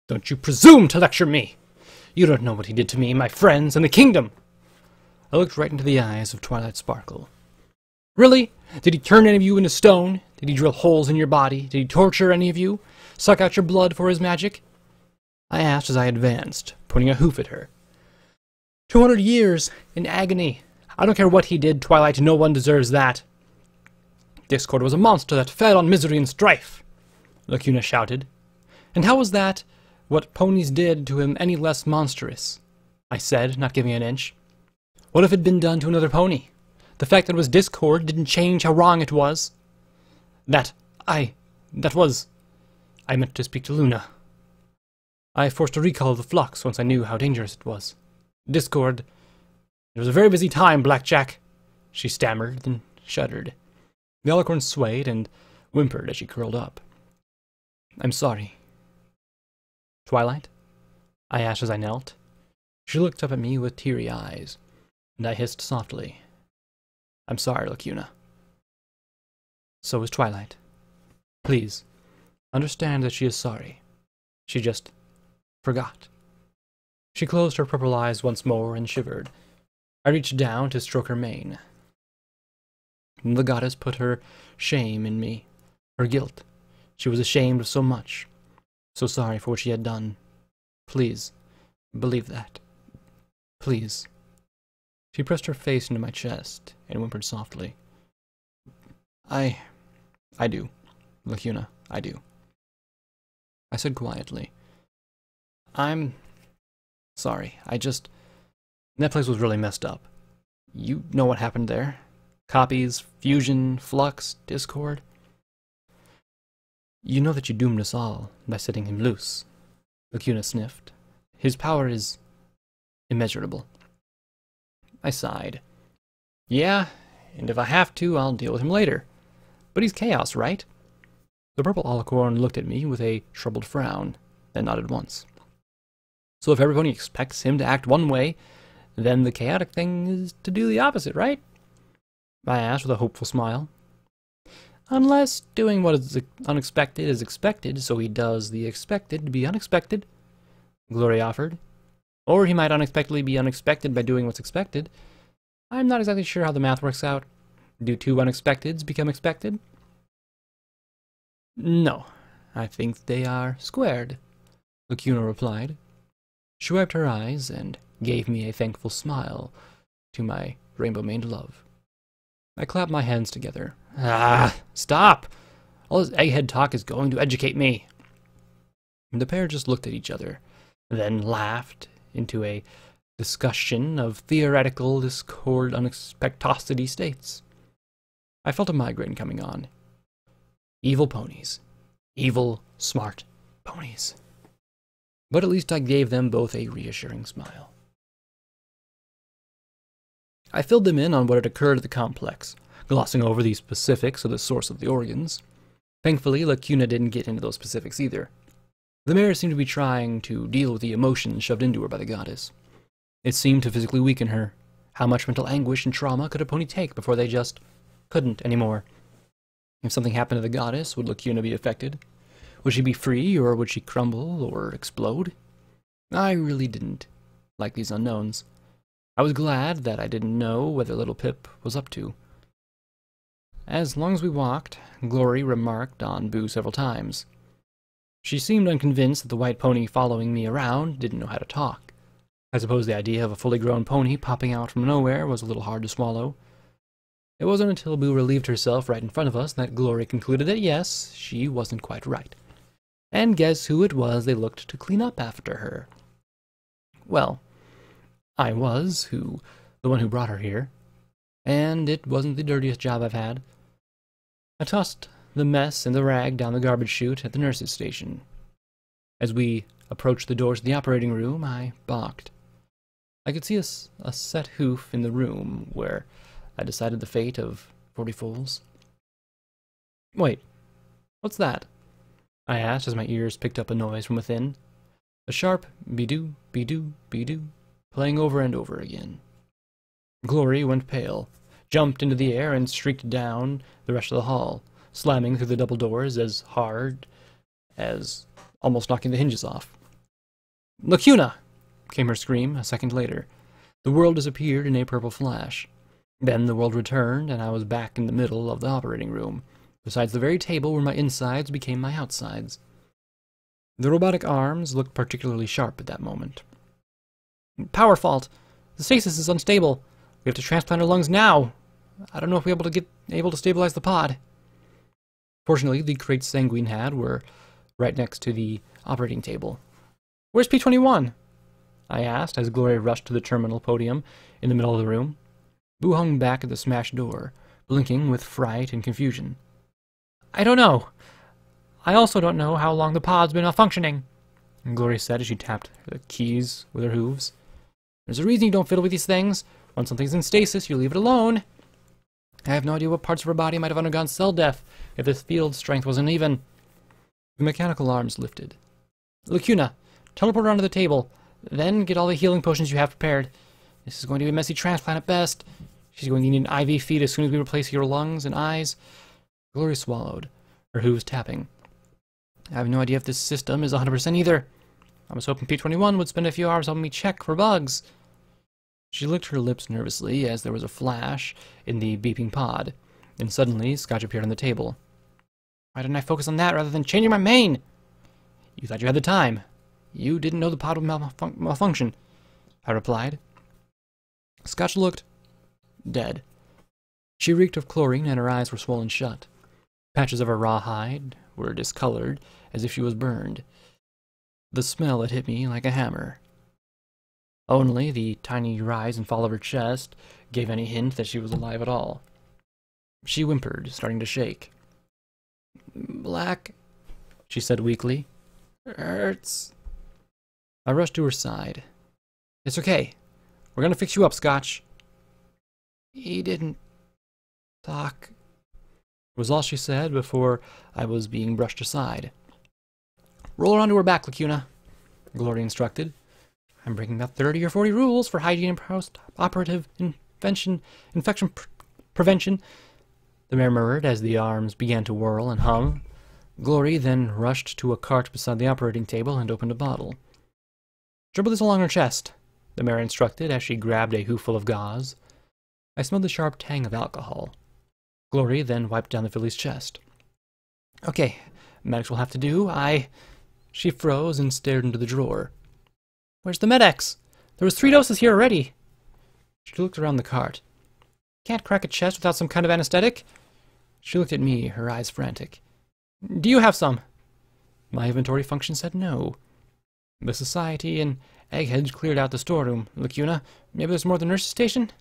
Don't you presume to lecture me! You don't know what he did to me, my friends, and the kingdom! I looked right into the eyes of Twilight Sparkle. Really? Did he turn any of you into stone? Did he drill holes in your body? Did he torture any of you? Suck out your blood for his magic? I asked as I advanced, pointing a hoof at her. 200 years in agony. I don't care what he did, Twilight, no one deserves that. Discord was a monster that fed on misery and strife, Lacuna shouted. And how was that what ponies did to him any less monstrous? I said, not giving an inch. What if it had been done to another pony? The fact that it was Discord didn't change how wrong it was. I meant to speak to Luna. I forced a recall of the flux once I knew how dangerous it was. Discord. It was a very busy time, Blackjack, she stammered, then shuddered. The alicorn swayed and whimpered as she curled up. I'm sorry. Twilight? I asked as I knelt. She looked up at me with teary eyes, and I hissed softly. I'm sorry, Lacuna. So is Twilight. Please, understand that she is sorry. She just forgot. She closed her purple eyes once more and shivered. I reached down to stroke her mane. The goddess put her shame in me, her guilt. She was ashamed of so much, so sorry for what she had done. Please, believe that. Please. She pressed her face into my chest and whimpered softly. I do, Lacuna, I do. I said quietly. I'm sorry, that place was really messed up. You know what happened there? Copies, fusion, flux, discord. You know that you doomed us all by setting him loose. Lacuna sniffed. His power is immeasurable. I sighed. Yeah, and if I have to, I'll deal with him later. But he's chaos, right? The purple alicorn looked at me with a troubled frown, then nodded once. So if everybody expects him to act one way, then the chaotic thing is to do the opposite, right? I asked with a hopeful smile. Unless doing what is unexpected is expected, so he does the expected to be unexpected, Glory offered. Or he might unexpectedly be unexpected by doing what's expected. I'm not exactly sure how the math works out. Do two unexpecteds become expected? No, I think they are squared, Lacuna replied. She wiped her eyes and gave me a thankful smile to my rainbow-maned love. I clapped my hands together. Ah, stop! All this egghead talk is going to educate me. The pair just looked at each other, then laughed into a discussion of theoretical discord unexpectosity states. I felt a migraine coming on. Evil ponies. Evil, smart ponies. But at least I gave them both a reassuring smile. I filled them in on what had occurred at the complex, glossing over the specifics of the source of the organs. Thankfully, Lacuna didn't get into those specifics either. The mare seemed to be trying to deal with the emotions shoved into her by the goddess. It seemed to physically weaken her. How much mental anguish and trauma could a pony take before they just couldn't anymore? If something happened to the goddess, would Lacuna be affected? Would she be free, or would she crumble or explode? I really didn't like these unknowns. I was glad that I didn't know what the little Pip was up to. As long as we walked, Glory remarked on Boo several times. She seemed unconvinced that the white pony following me around didn't know how to talk. I suppose the idea of a fully grown pony popping out from nowhere was a little hard to swallow. It wasn't until Boo relieved herself right in front of us that Glory concluded that yes, she wasn't quite right. And guess who it was they looked to clean up after her? Well, I was, the one who brought her here. And it wasn't the dirtiest job I've had. I tossed the mess and the rag down the garbage chute at the nurse's station. As we approached the door to the operating room, I balked. I could see a set hoof in the room where I decided the fate of 40 foals. Wait, what's that? I asked as my ears picked up a noise from within. A sharp be-doo, be-doo, be-doo, playing over and over again. Glory went pale, jumped into the air, and streaked down the rest of the hall, slamming through the double doors as hard as almost knocking the hinges off. Lacuna! Came her scream a second later. The world disappeared in a purple flash. Then the world returned, and I was back in the middle of the operating room, besides the very table where my insides became my outsides. The robotic arms looked particularly sharp at that moment. Power fault! The stasis is unstable. We have to transplant our lungs now. I don't know if we'll be able to stabilize the pod. Fortunately, the crates Sanguine had were right next to the operating table. Where's P-21? I asked as Gloria rushed to the terminal podium in the middle of the room. Boo hung back at the smashed door, blinking with fright and confusion. I don't know. I also don't know how long the pod's been malfunctioning, Gloria said as she tapped the keys with her hooves. There's a reason you don't fiddle with these things. When something's in stasis, you leave it alone. I have no idea what parts of her body might have undergone cell death if the field strength wasn't even. The mechanical arms lifted. Lacuna, teleport her onto the table, then get all the healing potions you have prepared. This is going to be a messy transplant at best. She's going to need an IV feed as soon as we replace your lungs and eyes. Gloria swallowed, her hooves tapping. I have no idea if this system is 100% either. I was hoping P-21 would spend a few hours helping me check for bugs. She licked her lips nervously as there was a flash in the beeping pod. Then suddenly, Scotch appeared on the table. Why didn't I focus on that rather than changing my main? You thought you had the time. You didn't know the pod would malfunction, I replied. Scotch looked dead. She reeked of chlorine and her eyes were swollen shut. Patches of her raw hide were discolored as if she was burned. The smell had hit me like a hammer. Only the tiny rise and fall of her chest gave any hint that she was alive at all. She whimpered, starting to shake. Black, she said weakly. Hurts. I rushed to her side. It's okay. We're gonna fix you up, Scotch. He didn't talk, was all she said before I was being brushed aside. Roll her onto her back, Lacuna, Gloria instructed. I'm breaking about 30 or 40 rules for hygiene and post-operative infection prevention, the mare murmured as the arms began to whirl and hum. Gloria then rushed to a cart beside the operating table and opened a bottle. Dribble this along her chest, the mare instructed as she grabbed a hooful of gauze. I smelled the sharp tang of alcohol. Gloria then wiped down the filly's chest. Okay, medics will have to do. She froze and stared into the drawer. Where's the Med-X? There was 3 doses here already. She looked around the cart. Can't crack a chest without some kind of anesthetic? She looked at me, her eyes frantic. Do you have some? My inventory function said no. The Society and Eggheads cleared out the storeroom. Lacuna, maybe there's more at the nurse's station?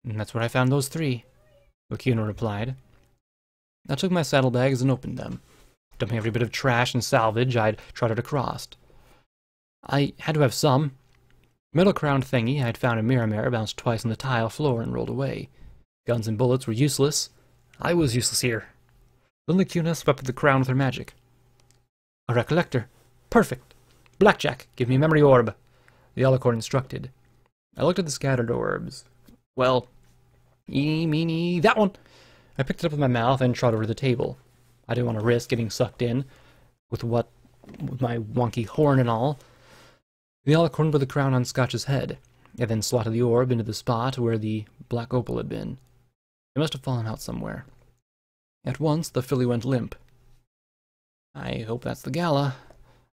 And that's where I found those 3, Lacuna replied. I took my saddlebags and opened them, dumping every bit of trash and salvage I'd trotted across. I had to have some. Metal-crowned thingy I'd found in Miramare bounced twice on the tile floor and rolled away. Guns and bullets were useless. I was useless here. Then Lacuna swept the crown with her magic. A recollector. Perfect. Blackjack, give me a memory orb, the Alicorn instructed. I looked at the scattered orbs. Well, eeny, meeny, that one. I picked it up with my mouth and trotted over the table. I didn't want to risk getting sucked in with my wonky horn and all. The Alicorn put the crown on Scotch's head, and then slotted the orb into the spot where the black opal had been. It must have fallen out somewhere. At once, the filly went limp. I hope that's the gala,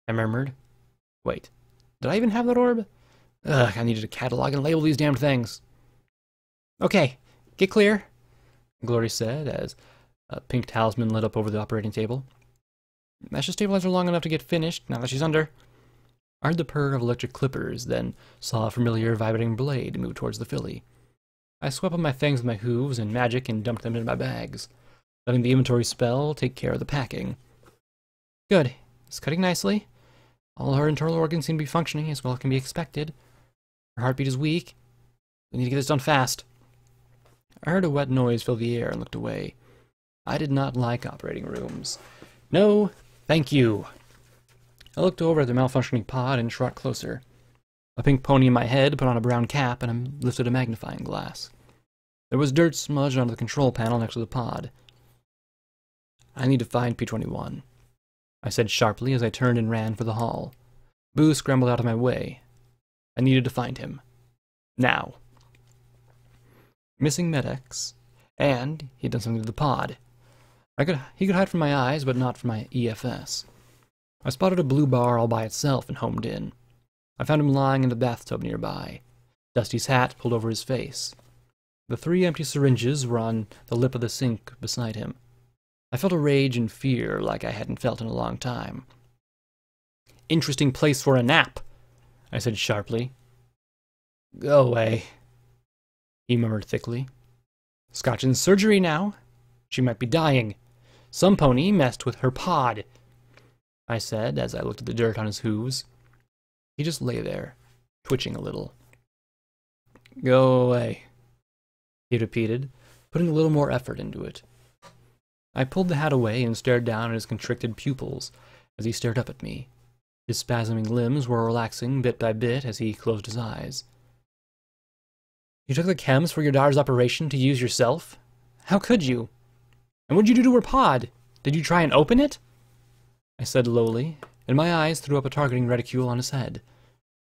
I murmured. Wait, did I even have that orb? Ugh, I needed to catalog and label these damned things. Okay, get clear, Gloria said as a pink talisman lit up over the operating table. That should stabilize her long enough to get finished now that she's under. I heard the purr of electric clippers, then saw a familiar vibrating blade move towards the filly. I swept up my fangs with my hooves and magic and dumped them into my bags, letting the inventory spell take care of the packing. Good. It's cutting nicely. All her internal organs seem to be functioning as well as can be expected. Her heartbeat is weak. We need to get this done fast. I heard a wet noise fill the air and looked away. I did not like operating rooms. No, thank you. I looked over at the malfunctioning pod and trot closer. A pink pony in my head put on a brown cap and I lifted a magnifying glass. There was dirt smudged onto the control panel next to the pod. I need to find P-21, I said sharply as I turned and ran for the hall. Boo scrambled out of my way. I needed to find him. Now. Missing Med-X, and he'd done something to the pod. He could hide from my eyes, but not from my EFS. I spotted a blue bar all by itself and homed in. I found him lying in the bathtub nearby. Dusty's hat pulled over his face. The 3 empty syringes were on the lip of the sink beside him. I felt a rage and fear like I hadn't felt in a long time. "Interesting place for a nap," I said sharply. "Go away," he murmured thickly. "Scotch in surgery now. She might be dying. Some pony messed with her pod," I said as I looked at the dirt on his hooves. He just lay there, twitching a little. "Go away," he repeated, putting a little more effort into it. I pulled the hat away and stared down at his constricted pupils as he stared up at me. His spasming limbs were relaxing bit by bit as he closed his eyes. "You took the chems for your daughter's operation to use yourself? How could you? And what'd you do to her pod? Did you try and open it?" I said lowly, and my eyes threw up a targeting reticule on his head.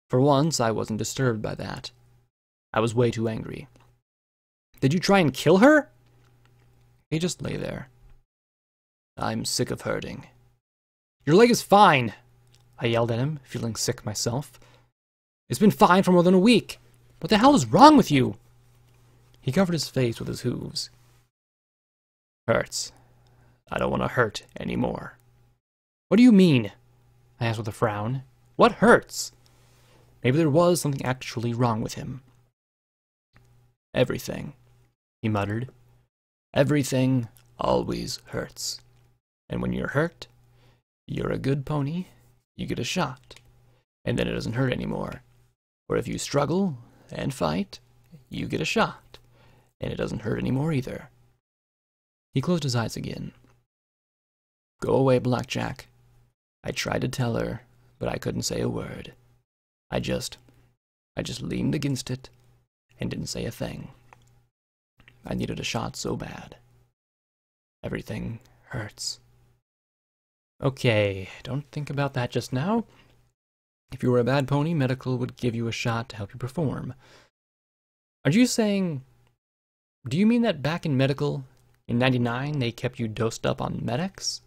For once, I wasn't disturbed by that. I was way too angry. "Did you try and kill her?" He just lay there. "I'm sick of hurting." "Your leg is fine," I yelled at him, feeling sick myself. "It's been fine for more than a week. What the hell is wrong with you?" He covered his face with his hooves. "Hurts. I don't want to hurt anymore." "What do you mean?" I asked with a frown. "What hurts?" Maybe there was something actually wrong with him. "Everything," he muttered. "Everything always hurts. And when you're hurt, you're a good pony, you get a shot, and then it doesn't hurt anymore. Or if you struggle and fight, you get a shot, and it doesn't hurt anymore either." He closed his eyes again. "Go away, Blackjack." I tried to tell her, but I couldn't say a word. I just leaned against it and didn't say a thing. I needed a shot so bad. Everything hurts. "Okay, don't think about that just now. If you were a bad pony, medical would give you a shot to help you perform." "Are you saying... Do you mean that back in medical, in 99, they kept you dosed up on Med-X?"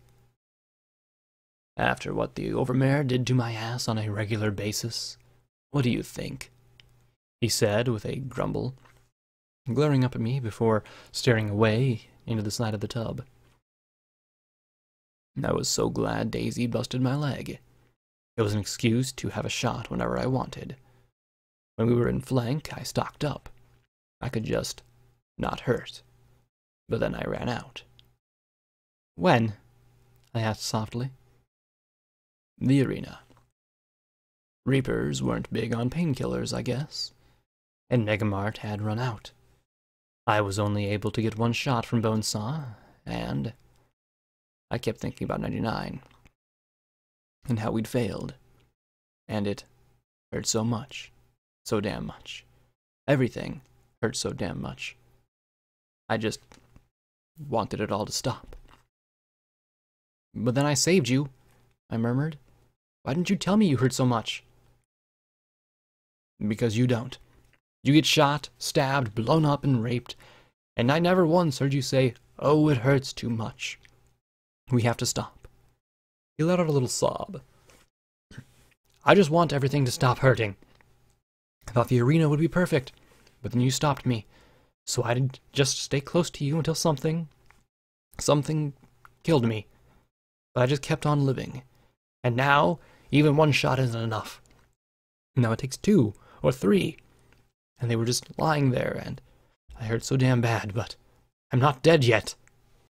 "After what the overmare did to my ass on a regular basis, what do you think?" he said with a grumble, glaring up at me before staring away into the side of the tub. I was so glad Daisy busted my leg. It was an excuse to have a shot whenever I wanted. When we were in flank, I stocked up. I could just not hurt. But then I ran out. "When?" I asked softly. "The arena. Reapers weren't big on painkillers, I guess, and Megamart had run out. I was only able to get one shot from Bonesaw, and I kept thinking about 99, and how we'd failed, and it hurt so much, so damn much. Everything hurt so damn much. I just wanted it all to stop." "But then I saved you," I murmured. "Why didn't you tell me you hurt so much?" "Because you don't. You get shot, stabbed, blown up, and raped, and I never once heard you say, 'Oh, it hurts too much. We have to stop.'" He let out a little sob. "I just want everything to stop hurting. I thought the arena would be perfect, but then you stopped me, so I did just stay close to you until something killed me. But I just kept on living, and now even one shot isn't enough. Now it takes 2 or 3, and they were just lying there, and I hurt so damn bad, but I'm not dead yet."